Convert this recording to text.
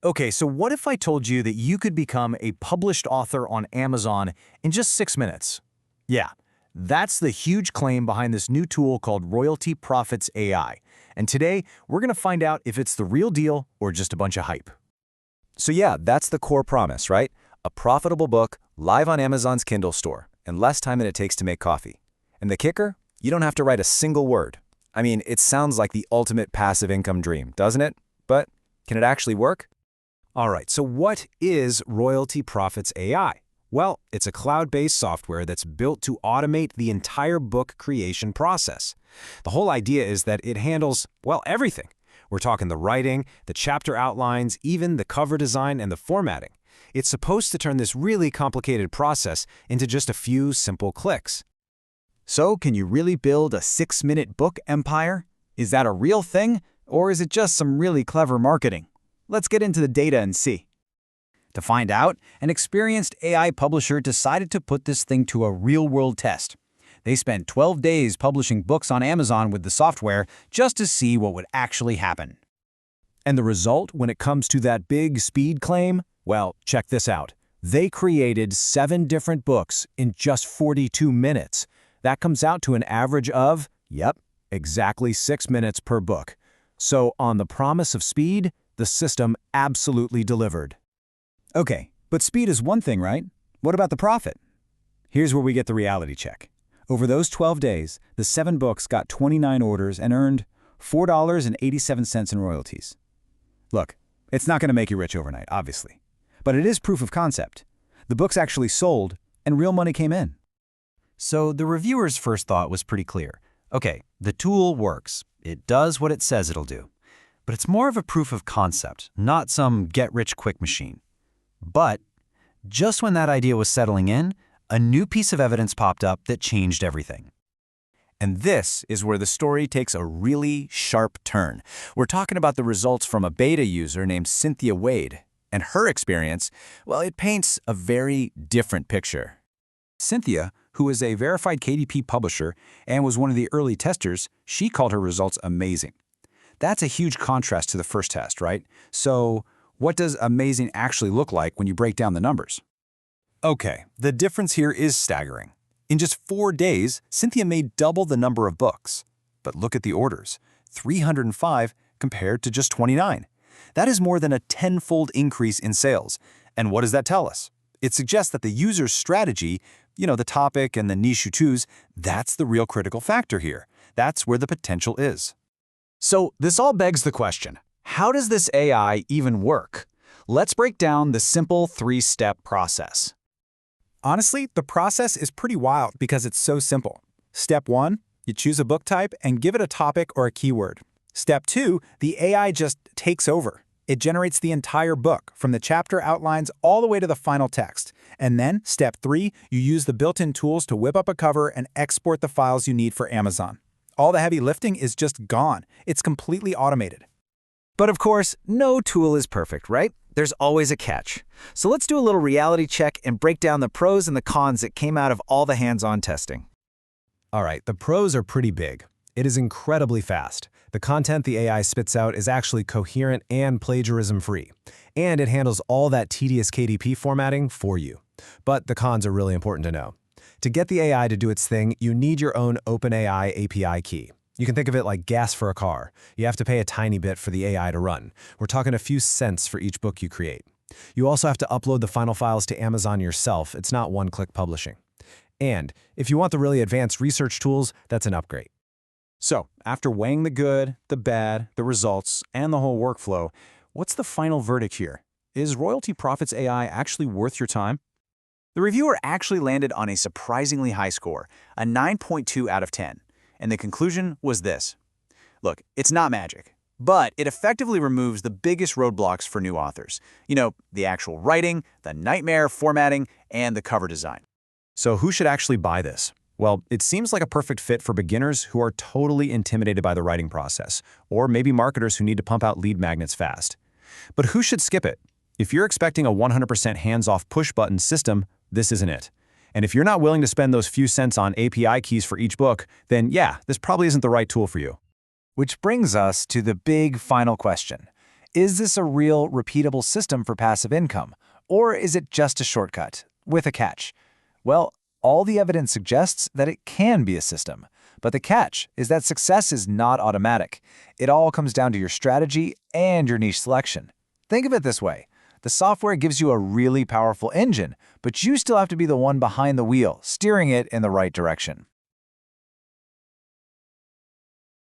Okay, so what if I told you that you could become a published author on Amazon in just 6 minutes? Yeah, that's the huge claim behind this new tool called Royalty Profits AI. And today, we're going to find out if it's the real deal or just a bunch of hype. So yeah, that's the core promise, right? A profitable book live on Amazon's Kindle store in less time than it takes to make coffee. And the kicker? You don't have to write a single word. I mean, it sounds like the ultimate passive income dream, doesn't it? But can it actually work? All right, so what is Royalty Profits AI? Well, it's a cloud-based software that's built to automate the entire book creation process. The whole idea is that it handles, well, everything. We're talking the writing, the chapter outlines, even the cover design and the formatting. It's supposed to turn this really complicated process into just a few simple clicks. So, can you really build a 6-minute book empire? Is that a real thing, or is it just some really clever marketing? Let's get into the data and see. To find out, an experienced AI publisher decided to put this thing to a real-world test. They spent 12 days publishing books on Amazon with the software just to see what would actually happen. And the result when it comes to that big speed claim? Well, check this out. They created 7 different books in just 42 minutes. That comes out to an average of, exactly 6 minutes per book. So on the promise of speed, the system absolutely delivered. Okay, but speed is one thing, right? What about the profit? Here's where we get the reality check. Over those 12 days, the 7 books got 29 orders and earned $4.87 in royalties. Look, it's not going to make you rich overnight, obviously. But it is proof of concept. The books actually sold, and real money came in. So the reviewer's first thought was pretty clear. Okay, the tool works. It does what it says it'll do. But it's more of a proof of concept, not some get-rich-quick machine. But just when that idea was settling in, a new piece of evidence popped up that changed everything. And this is where the story takes a really sharp turn. We're talking about the results from a beta user named Cynthia Wade. And her experience, well, it paints a very different picture. Cynthia, who is a verified KDP publisher and was one of the early testers, she called her results amazing. That's a huge contrast to the first test, right? So what does amazing actually look like when you break down the numbers? Okay, the difference here is staggering. In just 4 days, Cynthia made double the number of books. But look at the orders, 305 compared to just 29. That is more than a 10-fold increase in sales. And what does that tell us? It suggests that the user's strategy, the topic and the niche you choose, that's the real critical factor here. That's where the potential is. So this all begs the question, how does this AI even work? Let's break down the simple 3-step process. Honestly, the process is pretty wild because it's so simple. Step 1, you choose a book type and give it a topic or a keyword. Step 2, the AI just takes over. It generates the entire book, from the chapter outlines all the way to the final text. And then, step 3, you use the built-in tools to whip up a cover and export the files you need for Amazon. All the heavy lifting is just gone. It's completely automated. But of course, no tool is perfect, right? There's always a catch. So let's do a little reality check and break down the pros and the cons that came out of all the hands-on testing. All right, the pros are pretty big. It is incredibly fast. The content the AI spits out is actually coherent and plagiarism-free. And it handles all that tedious KDP formatting for you. But the cons are really important to know. To get the AI to do its thing, you need your own OpenAI API key. You can think of it like gas for a car. You have to pay a tiny bit for the AI to run. We're talking a few cents for each book you create. You also have to upload the final files to Amazon yourself. It's not one-click publishing. And if you want the really advanced research tools, that's an upgrade. So, after weighing the good, the bad, the results, and the whole workflow, what's the final verdict here? Is Royalty Profits AI actually worth your time? The reviewer actually landed on a surprisingly high score, a 9.2 out of 10. And the conclusion was this. Look, it's not magic, but it effectively removes the biggest roadblocks for new authors. The actual writing, the nightmare formatting, and the cover design. So who should actually buy this? Well, it seems like a perfect fit for beginners who are totally intimidated by the writing process, or maybe marketers who need to pump out lead magnets fast. But who should skip it? If you're expecting a 100% hands-off push-button system, this isn't it. And if you're not willing to spend those few cents on API keys for each book, then yeah, this probably isn't the right tool for you. Which brings us to the big final question. Is this a real, repeatable system for passive income? Or is it just a shortcut, with a catch? Well, all the evidence suggests that it can be a system. But the catch is that success is not automatic. It all comes down to your strategy and your niche selection. Think of it this way. The software gives you a really powerful engine, but you still have to be the one behind the wheel, steering it in the right direction.